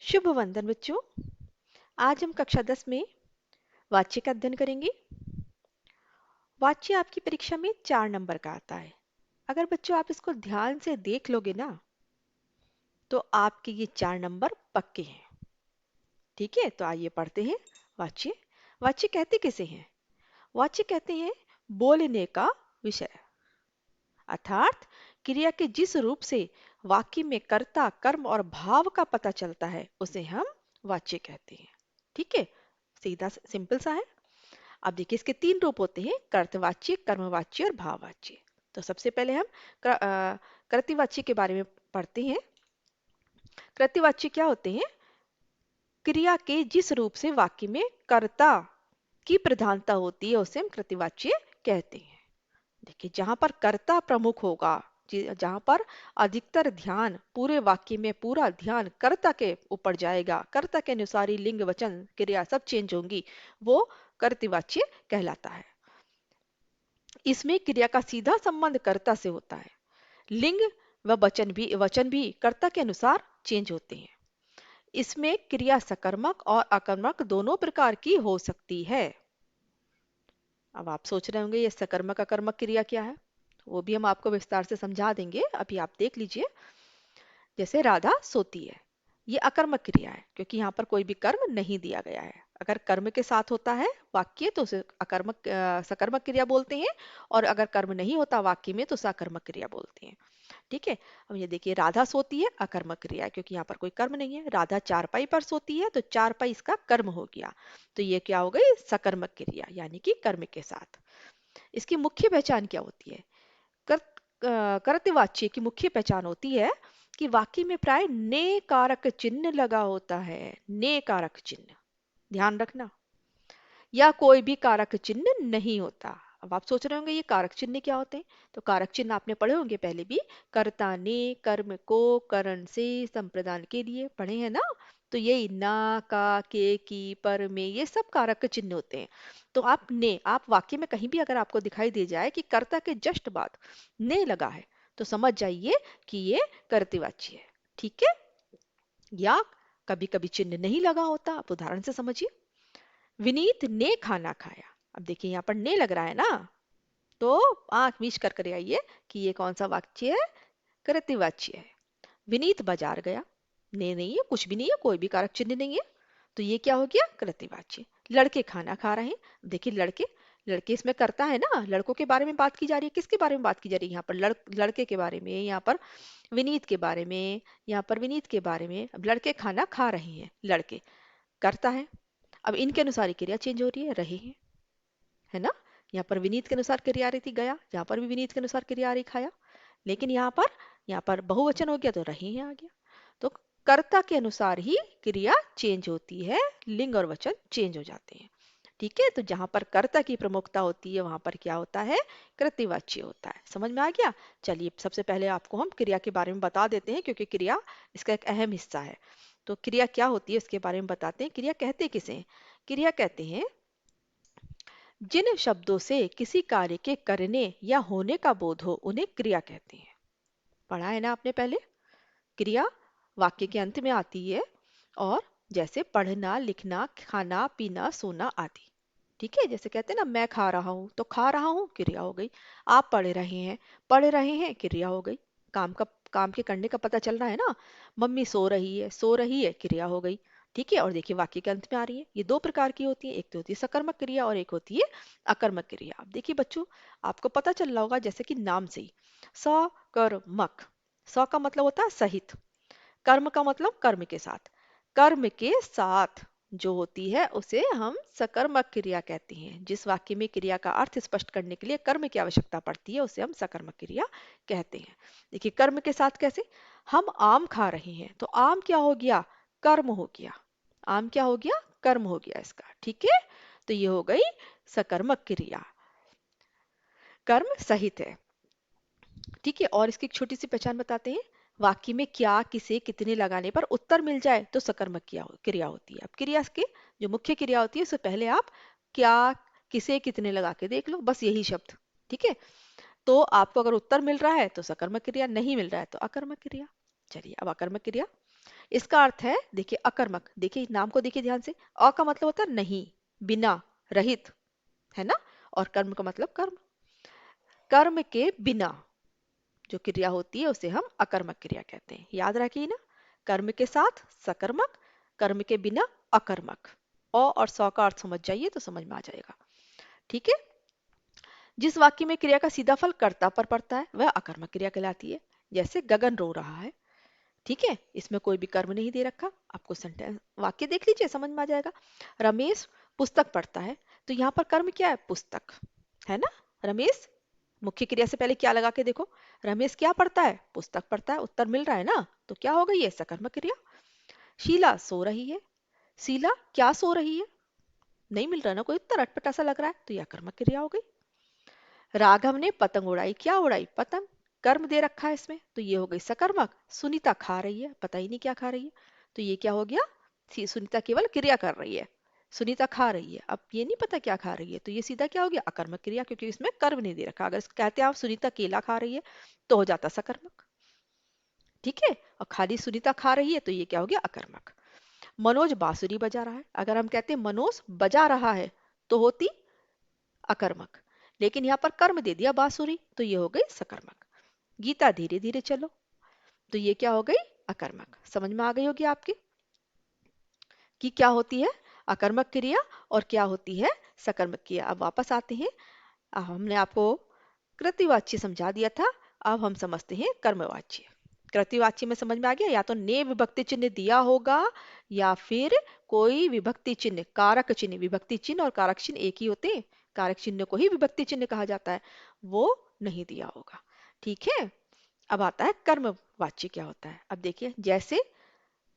शुभ वंदन बच्चों। आज हम कक्षा 10 में वाच्य का अध्ययन करेंगे। वाच्य आपकी परीक्षा में 4 नंबर का आता है। अगर बच्चों आप इसको ध्यान से देख लोगे ना तो आपके ये 4 नंबर पक्के हैं। ठीक है, तो आइए पढ़ते हैं वाच्य। वाच्य कहते किसे हैं? वाच्य कहते हैं बोलने का विषय, अर्थात क्रिया के जिस रूप से वाक्य में कर्ता, कर्म और भाव का पता चलता है उसे हम वाच्य कहते हैं। ठीक है, सीधा सिंपल सा है। अब देखिए इसके 3 रूप होते हैं, कर्तवाच्य, कर्मवाच्य और भाववाच्य। तो सबसे पहले हम कृतवाच्य के बारे में पढ़ते हैं। कृतवाच्य क्या होते हैं? क्रिया के जिस रूप से वाक्य में कर्ता की प्रधानता होती है उसे हम कृतवाच्य कहते हैं। देखिए जहां पर कर्ता प्रमुख होगा, जहां पर अधिकतर ध्यान पूरे वाक्य में पूरा ध्यान कर्ता के ऊपर जाएगा, कर्ता के अनुसार ही लिंग वचन क्रिया सब चेंज होंगी, वो कर्तवाच्य कहलाता है। इसमें क्रिया का सीधा संबंध कर्ता से होता है। लिंग व वचन भी कर्ता के अनुसार चेंज होते हैं। इसमें क्रिया सकर्मक और अकर्मक दोनों प्रकार की हो सकती है। अब आप सोच रहे होंगे ये सकर्मक अकर्मक क्रिया क्या है, वो भी हम आपको विस्तार से समझा देंगे, अभी आप देख लीजिए। जैसे राधा सोती है, ये अकर्मक क्रिया है क्योंकि यहाँ पर कोई भी कर्म नहीं दिया गया है। अगर कर्म के साथ होता है वाक्य तो उसे सकर्मक क्रिया बोलते हैं, और अगर कर्म नहीं होता वाक्य में तो सकर्मक क्रिया बोलते हैं। ठीक है, अब ये देखिए राधा सोती है अकर्मक क्रिया है क्योंकि यहाँ पर कोई कर्म नहीं है। राधा चारपाई पर सोती है तो चारपाई इसका कर्म हो गया, तो ये क्या हो गई? सकर्मक क्रिया यानी कि कर्म के साथ। इसकी मुख्य पहचान क्या होती है? कर्तवाच्य की मुख्य पहचान होती है कि वाक्य में प्राय ने कारक चिन्ह लगा होता है। ने कारक चिन्ह ध्यान रखना, या कोई भी कारक चिन्ह नहीं होता। अब आप सोच रहे होंगे ये कारक चिन्ह क्या होते हैं, तो कारक चिन्ह आपने पढ़े होंगे पहले भी। कर्ता ने कर्म को करण से संप्रदान के लिए पढ़े हैं ना, तो यही ना, का, के, की, पर, में, ये सब कारक चिन्ह होते हैं। तो आप वाक्य में कहीं भी अगर आपको दिखाई दे जाए कि कर्ता के जस्ट बाद ने लगा है तो समझ जाइए कि ये कर्तवाच्य है। ठीक है, या कभी कभी चिन्ह नहीं लगा होता, आप उदाहरण से समझिए। विनीत ने खाना खाया। अब देखिए यहाँ पर ने लग रहा है ना, तो आंख मीच कर कर आइए कि ये कौन सा वाक्य है? कृतवाच्य है। विनीत बाजार गया, ने नहीं है, कुछ भी नहीं है, कोई भी कारक चिन्ह नहीं है, तो ये क्या हो गया? कृतवाच्य। लड़के खाना खा रहे हैं। देखिए लड़के, लड़के इसमें करता है ना, लड़कों के बारे में बात की जा रही है। किसके बारे में बात की जा रही है यहाँ पर? लड़के के बारे में, यहाँ पर विनीत के बारे में, यहाँ पर विनीत के बारे में। अब लड़के खाना खा रहे हैं, लड़के करता है। अब इनके अनुसार ही क्रिया चेंज हो रही है, रहे हैं, है ना। यहाँ पर विनीत के अनुसार क्रिया आ रही थी गया, यहाँ पर भी विनीत के अनुसार क्रिया आ रही खाया, लेकिन यहाँ पर बहुवचन हो गया तो रहे हैं आ गया। तो कर्ता के अनुसार ही क्रिया चेंज होती है, लिंग और वचन चेंज हो जाते हैं। ठीक है, तो जहां पर कर्ता की प्रमुखता होती है वहां पर क्या होता है? कृतवाच्य होता है। समझ में आ गया? चलिए सबसे पहले आपको हम क्रिया के बारे में बता देते हैं क्योंकि क्रिया इसका एक अहम हिस्सा है। तो क्रिया क्या होती है इसके बारे में बताते हैं। क्रिया कहते किसे हैं? क्रिया कहते हैं जिन शब्दों से किसी कार्य के करने या होने का बोध हो उन्हें क्रिया कहते हैं। पढ़ा है ना आपने पहले? क्रिया वाक्य के अंत में आती है, और जैसे पढ़ना, लिखना, खाना, पीना, सोना आदि। ठीक है, जैसे कहते हैं ना मैं खा रहा हूं तो खा रहा हूं क्रिया हो गई। आप पढ़ रहे हैं क्रिया हो गई। काम के करने का पता चल रहा है ना। मम्मी सो रही है क्रिया हो गई। ठीक है, और देखिए वाक्य के अंत में आ रही है। ये दो प्रकार की होती है, एक तो होती है सकर्मक क्रिया और एक होती है अकर्मक क्रिया। अब देखिए बच्चों, आपको पता चल रहा होगा जैसे कि नाम से ही सकर्मक, स का मतलब होता है सहित, कर्म का मतलब कर्म के साथ, कर्म के साथ जो होती है उसे हम सकर्मक क्रिया कहते हैं। जिस वाक्य में क्रिया का अर्थ स्पष्ट करने के लिए कर्म की आवश्यकता पड़ती है उसे हम सकर्मक क्रिया कहते हैं। देखिए कर्म के साथ कैसे? हम आम खा रहे हैं तो आम क्या हो गया? कर्म हो गया। आम क्या हो गया? कर्म हो गया इसका। ठीक है, तो ये हो गई सकर्मक क्रिया, कर्म सहित है। ठीक है, और इसकी एक छोटी सी पहचान बताते हैं। वाक्य में क्या, किसे, कितने लगाने पर उत्तर मिल जाए तो सकर्मक क्रिया होती है। अब क्रिया की जो मुख्य क्रिया होती है उससे पहले आप क्या, किसे, कितने लगा के देख लो, बस यही शब्द। ठीक है, तो आपको अगर उत्तर मिल रहा है तो सकर्मक क्रिया, नहीं मिल रहा है तो अकर्मक क्रिया। चलिए अब अकर्मक क्रिया, इसका अर्थ है देखिए अकर्मक, देखिए नाम को देखिए ध्यान से, अ का मतलब होता है नहीं, बिना, रहित, है ना, और कर्म का मतलब कर्म, कर्म के बिना जो क्रिया होती है उसे हम अकर्मक क्रिया कहते हैं, याद रखिए ना, कर्म के साथ सकर्मक, कर्म के बिना अकर्मक। अ और स का अर्थ समझ जाइए तो समझ में आ जाएगा। ठीक है, जिस वाक्य में क्रिया का सीधा फल कर्ता पर पड़ता है वह अकर्मक क्रिया कहलाती है। जैसे गगन रो रहा है, ठीक है, इसमें कोई भी कर्म नहीं दे रखा, आपको सेंटेंस वाक्य देख लीजिए समझ में आ जाएगा। रमेश पुस्तक पढ़ता है, तो यहाँ पर कर्म क्या है, पुस्तक, है ना। रमेश मुख्य क्रिया से पहले क्या लगा के देखो, रमेश क्या पढ़ता है, पुस्तक पढ़ता है, उत्तर मिल रहा है ना, तो क्या हो गई है, सकर्मक क्रिया। शीला सो रही है, शीला क्या सो रही है, नहीं मिल रहा ना कोई उत्तर, अटपटा सा लग रहा है, तो यह कर्मक क्रिया हो गई। राघव ने पतंग उड़ाई, क्या उड़ाई, पतंग, कर्म दे रखा है इसमें, तो ये हो गई सकर्मक। सुनीता खा रही है, पता ही नहीं क्या खा रही है, तो ये क्या हो गया, सुनीता केवल क्रिया कर रही है, सुनीता खा रही है, अब ये नहीं पता क्या खा रही है, तो ये सीधा क्या हो गया, अकर्मक क्रिया, क्योंकि इसमें कर्म नहीं दे रखा। अगर कहते आप सुनीता केला खा रही है तो हो जाता सकर्मक, ठीक है, और खाली सुनीता खा रही है तो ये क्या हो गया, अकर्मक। मनोज बांसुरी बजा रहा है, अगर हम कहते हैं मनोज बजा रहा है तो होती अकर्मक, लेकिन यहाँ पर कर्म दे दिया बांसुरी, तो ये हो गई सकर्मक। गीता धीरे धीरे चलो, तो ये क्या हो गई, अकर्मक। समझ में आ गई होगी आपकी कि क्या होती है अकर्मक क्रिया और क्या होती है सकर्मक क्रिया। अब वापस आते हैं, अब हमने आपको कृतिवाच्य समझा दिया था, अब हम समझते हैं कर्मवाच्य। कृतिवाच्य में समझ में आ गया, या तो ने विभक्ति चिन्ह दिया होगा या फिर कोई विभक्ति चिन्ह, कारक चिन्ह, विभक्ति चिन्ह और कारक चिन्ह एक ही होते हैं, कारक चिन्ह को ही विभक्ति चिन्ह कहा जाता है, वो नहीं दिया होगा। ठीक है, अब आता है कर्मवाच्य क्या होता है। अब देखिए, जैसे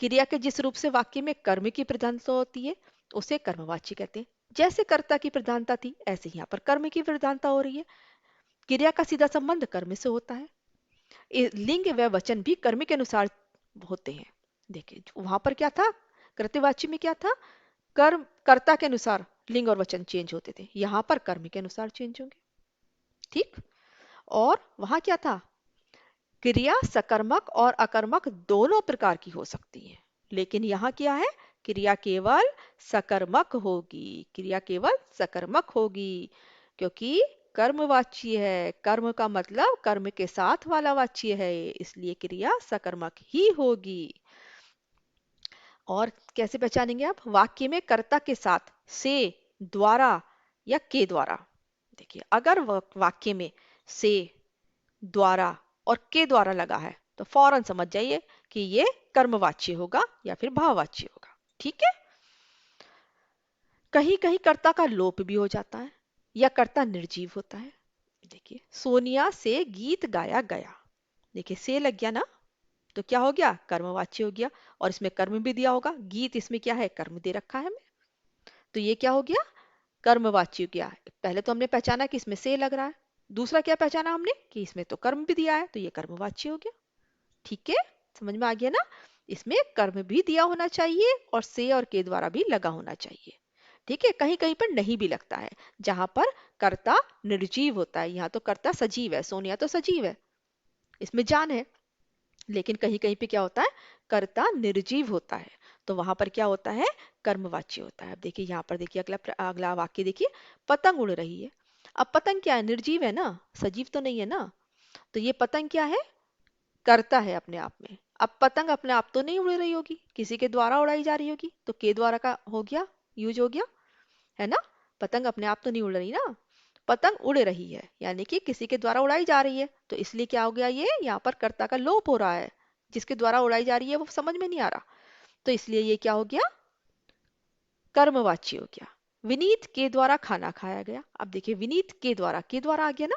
क्रिया के जिस रूप से वाक्य में कर्म की प्रधानता होती है उसे कर्मवाच्य कहते हैं। जैसे कर्ता की प्रधानता थी ऐसे यहाँ पर कर्म की प्रधानता हो रही है। क्रिया का सीधा संबंध कर्म से होता है, लिंग व वचन भी कर्म के अनुसार होते हैं। देखिए वहां पर क्या था, कृत्यवाच्य में क्या था, कर्म कर्ता के अनुसार लिंग और वचन चेंज होते थे, यहाँ पर कर्म के अनुसार चेंज होंगे। ठीक, और वहां क्या था, क्रिया सकर्मक और अकर्मक दोनों प्रकार की हो सकती है, लेकिन यहाँ क्या है, क्रिया केवल सकर्मक होगी, क्रिया केवल सकर्मक होगी, क्योंकि कर्मवाच्य है, कर्म का मतलब कर्म के साथ वाला वाच्य है, इसलिए क्रिया सकर्मक ही होगी। और कैसे पहचानेंगे आप, वाक्य में कर्ता के साथ से, द्वारा या के द्वारा। देखिए अगर वाक्य में से, द्वारा और के द्वारा लगा है तो फौरन समझ जाइए कि ये कर्मवाच्य होगा या फिर भाववाच्य होगा। ठीक है, कहीं कहीं कर्ता का लोप भी हो जाता है या कर्ता निर्जीव होता है। देखिए सोनिया से गीत गाया गया, देखिए से लग गया ना, तो क्या हो गया, कर्मवाच्य हो गया, और इसमें कर्म भी दिया होगा, गीत इसमें क्या है, कर्म दे रखा है हमें, तो ये क्या हो गया, कर्मवाच्य हो गया। पहले तो हमने पहचाना कि इसमें से लग रहा है, दूसरा क्या पहचाना हमने कि इसमें तो कर्म भी दिया है, तो ये कर्मवाच्य हो गया। ठीक है, समझ में आ गया ना, इसमें कर्म भी दिया होना चाहिए और से और के द्वारा भी लगा होना चाहिए। ठीक है, कहीं कहीं पर नहीं भी लगता है, जहां पर कर्ता निर्जीव होता है, यहाँ तो कर्ता सजीव है, सोनिया तो सजीव है, इसमें जान है, लेकिन कहीं कहीं पे क्या होता है, कर्ता निर्जीव होता है, तो वहां पर क्या होता है, कर्मवाच्य होता है। अब देखिए यहाँ पर देखिए अगला अगला वाक्य देखिए, पतंग उड़ रही है। अब पतंग क्या है, निर्जीव है ना, सजीव तो नहीं है ना, तो ये पतंग क्या है, करता है अपने आप में। अब पतंग अपने आप तो नहीं उड़ रही होगी, किसी के द्वारा उड़ाई जा रही होगी, तो के द्वारा का हो गया, यूज हो गया, है ना। पतंग अपने आप तो नहीं उड़ रही ना, पतंग उड़ रही है यानी कि किसी के द्वारा उड़ाई जा रही है, तो इसलिए क्या हो गया, ये यहाँ पर कर्ता का लोप हो रहा है, जिसके द्वारा उड़ाई जा रही है वो समझ में नहीं आ रहा, तो इसलिए ये क्या हो गया, कर्मवाच्य हो गया। विनीत के द्वारा खाना खाया गया, अब देखिए विनीत के द्वारा आ गया ना,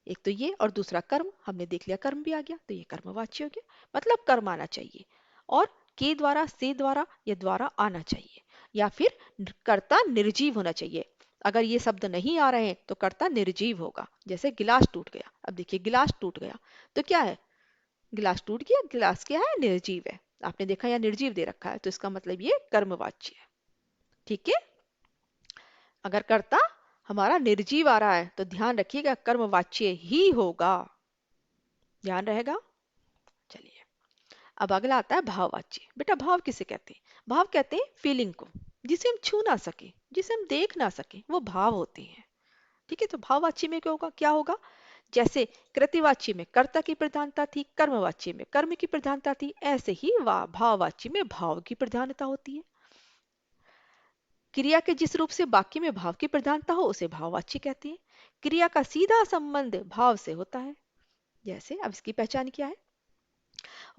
एक तो ये और दूसरा कर्म, हमने देख लिया कर्म भी आ गया, तो ये कर्मवाच्य हो गया, मतलब कर्म आना चाहिए, और के द्वारा, से द्वारा या द्वारा आना चाहिए, या फिर कर्ता निर्जीव होना चाहिए। अगर ये शब्द नहीं आ रहे हैं तो कर्ता निर्जीव होगा, जैसे गिलास टूट गया। अब देखिए गिलास टूट गया तो क्या है, गिलास टूट गया, गिलास क्या है, निर्जीव है, आपने देखा यहाँ निर्जीव दे रखा है, तो इसका मतलब ये कर्मवाच्य है। ठीक है, अगर कर्ता हमारा निर्जीव आ रहा है तो ध्यान रखिएगा कर्मवाच्य ही होगा, ध्यान रहेगा। चलिए अब अगला आता है भाववाच्य। बेटा भाव किसे कहते हैं? भाव कहते हैं फीलिंग को, जिसे हम छू ना सके, जिसे हम देख ना सके, वो भाव होते हैं। ठीक है, तो भाववाच्य में क्या होगा? क्या होगा? जैसे कृतिवाच्य में कर्ता की प्रधानता थी, कर्मवाच्य में कर्म की प्रधानता थी, ऐसे ही भाववाच्य में भाव की प्रधानता होती है। क्रिया के जिस रूप से वाक्य में भाव की प्रधानता हो उसे भाववाच्य कहते हैं। क्रिया का सीधा संबंध भाव से होता है। जैसे अब इसकी पहचान क्या है?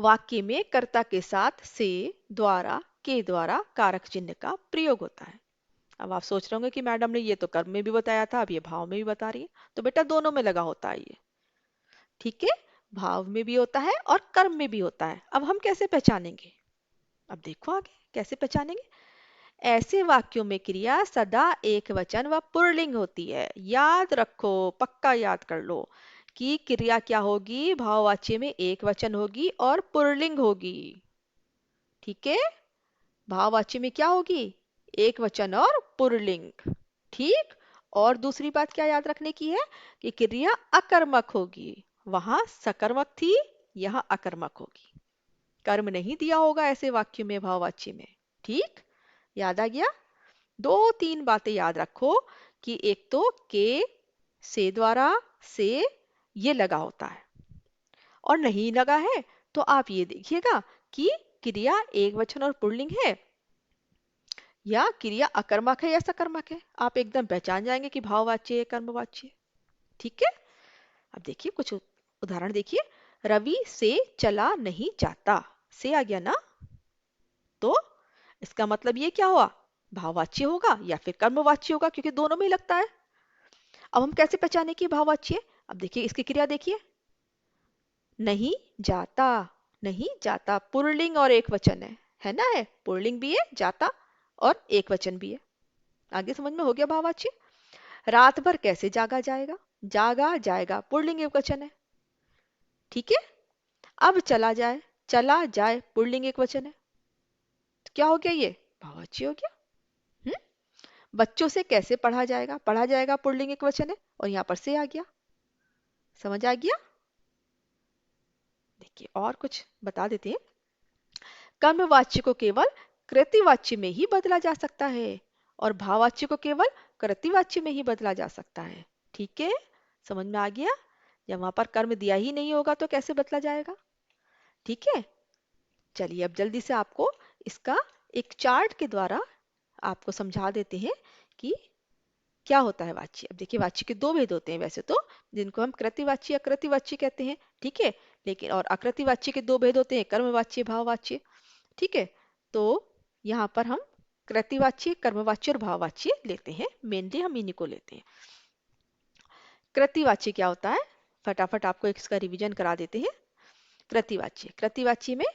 वाक्य में कर्ता के साथ से, द्वारा, के द्वारा कारक चिन्ह का प्रयोग होता है। अब आप सोच रहे होंगे कि मैडम ने ये तो कर्म में भी बताया था, अब ये भाव में भी बता रही है। तो बेटा दोनों में लगा होता है ये। ठीक है, भाव में भी होता है और कर्म में भी होता है। अब हम कैसे पहचानेंगे? अब देखो आगे कैसे पहचानेंगे। ऐसे वाक्यों में क्रिया सदा एक वचन व पुल्लिंग होती है। याद रखो, पक्का याद कर लो कि क्रिया क्या होगी? भाववाच्य में एक वचन होगी और पुल्लिंग होगी। ठीक है, भाववाच्य में क्या होगी? एक वचन और पुल्लिंग। ठीक। और दूसरी बात क्या याद रखने की है कि क्रिया अकर्मक होगी। वहां सकर्मक थी, यहाँ अकर्मक होगी। कर्म नहीं दिया होगा ऐसे वाक्य में, भाववाच्य में। ठीक, याद आ गया? दो तीन बातें याद रखो कि एक तो के, से द्वारा, से ये लगा होता है, और नहीं लगा है तो आप ये देखिएगा कि क्रिया एक वचन और पुल्लिंग है या क्रिया अकर्मक है या सकर्मक है। आप एकदम पहचान जाएंगे कि भाववाच्य है, कर्मवाच्य है। ठीक है, अब देखिए कुछ उदाहरण देखिए। रवि से चला नहीं जाता, से आ गया ना, तो इसका मतलब ये क्या हुआ? भाववाच्य होगा या फिर कर्मवाच्य होगा, क्योंकि दोनों में ही लगता है। अब हम कैसे पहचाने कि भाववाच्य है? अब देखिए इसकी क्रिया देखिए, नहीं जाता। नहीं जाता पुल्लिंग और एक वचन है ना? है पुल्लिंग भी है, जाता और एक वचन भी है। आगे समझ में हो गया भाववाच्य? रात भर कैसे जागा जाएगा? जागा जाएगा पुल्लिंग एक वचन है। ठीक है, अब चला जाए, चला जाए पुल्लिंग एक वचन है। तो क्या हो गया? ये भाववाच्य हो गया। बच्चों से कैसे पढ़ा जाएगा? पढ़ा जाएगा पुल्लिंग एक वचन है और यहाँ पर से आ गया। समझ आ गया? देखिए और कुछ बता देते हैं। कर्मवाच्य को केवल कृतिवाच्य में ही बदला जा सकता है और भाववाच्य को केवल कृतिवाच्य में ही बदला जा सकता है। ठीक है, समझ में आ गया? जब वहां पर कर्म दिया ही नहीं होगा तो कैसे बदला जाएगा? ठीक है, चलिए अब जल्दी से आपको इसका एक चार्ट के द्वारा आपको समझा देते हैं कि क्या होता है वाच्य। अब देखिए वाच्य के दो भेद होते हैं वैसे तो, जिनको हम कृतिवाच्य अकृतिवाच्य कहते हैं। ठीक है, लेकिन और अकृतिवाच्य के दो भेद होते हैं, कर्मवाच्य भाववाच्य। ठीक है, तो यहाँ पर हम कृतिवाच्य, कर्मवाच्य और भाववाच्य लेते हैं। मेनली हम इन्हीं को लेते हैं। कृतिवाच्य क्या होता है? फटाफट आपको इसका रिवीजन करा देते हैं। कृतिवाच्य, कृतिवाच्य में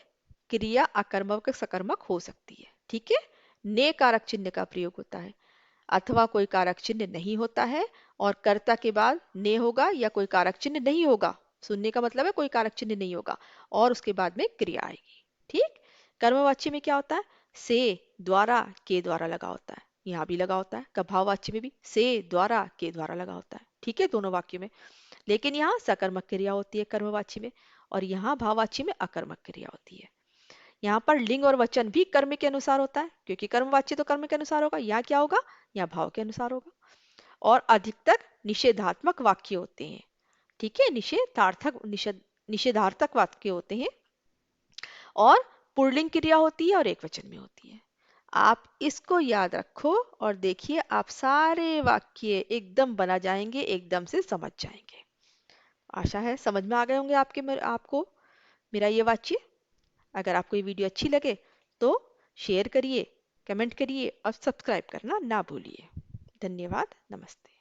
क्रिया अकर्मक सकर्मक हो सकती है। ठीक है, ने कारक चिन्ह का प्रयोग होता है, अथवा कोई कारक चिन्ह नहीं होता है और कर्ता के बाद ने होगा या कोई कारक चिन्ह नहीं होगा। सुनने का मतलब है कोई कारक चिन्ह नहीं होगा और उसके बाद में क्रिया आएगी। ठीक, कर्मवाच्य में क्या होता है? से, द्वारा, के द्वारा लगा होता है। यहाँ भी लगा होता है। भाववाच्य में भी से, द्वारा, के द्वारा लगा होता है। ठीक है, दोनों वाक्य में। लेकिन यहाँ सकर्मक क्रिया होती है कर्मवाच्य में और यहाँ भाववाच्य में अकर्मक क्रिया होती है। यहाँ पर लिंग और वचन भी कर्म के अनुसार होता है, क्योंकि कर्मवाच्य तो कर्म के अनुसार होगा। यहाँ क्या होगा? यहाँ भाव के अनुसार होगा। और अधिकतर निषेधात्मक वाक्य होते हैं। ठीक है, निषेधार्थक वाक्य होते हैं और पुल्लिंग क्रिया होती है और एक वचन में होती है। आप इसको याद रखो और देखिए आप सारे वाक्य एकदम बना जाएंगे, एकदम से समझ जाएंगे। आशा है समझ में आ गए होंगे आपको मेरा ये वाक्य। अगर आपको ये वीडियो अच्छी लगे तो शेयर करिए, कमेंट करिए और सब्सक्राइब करना ना भूलिए। धन्यवाद, नमस्ते।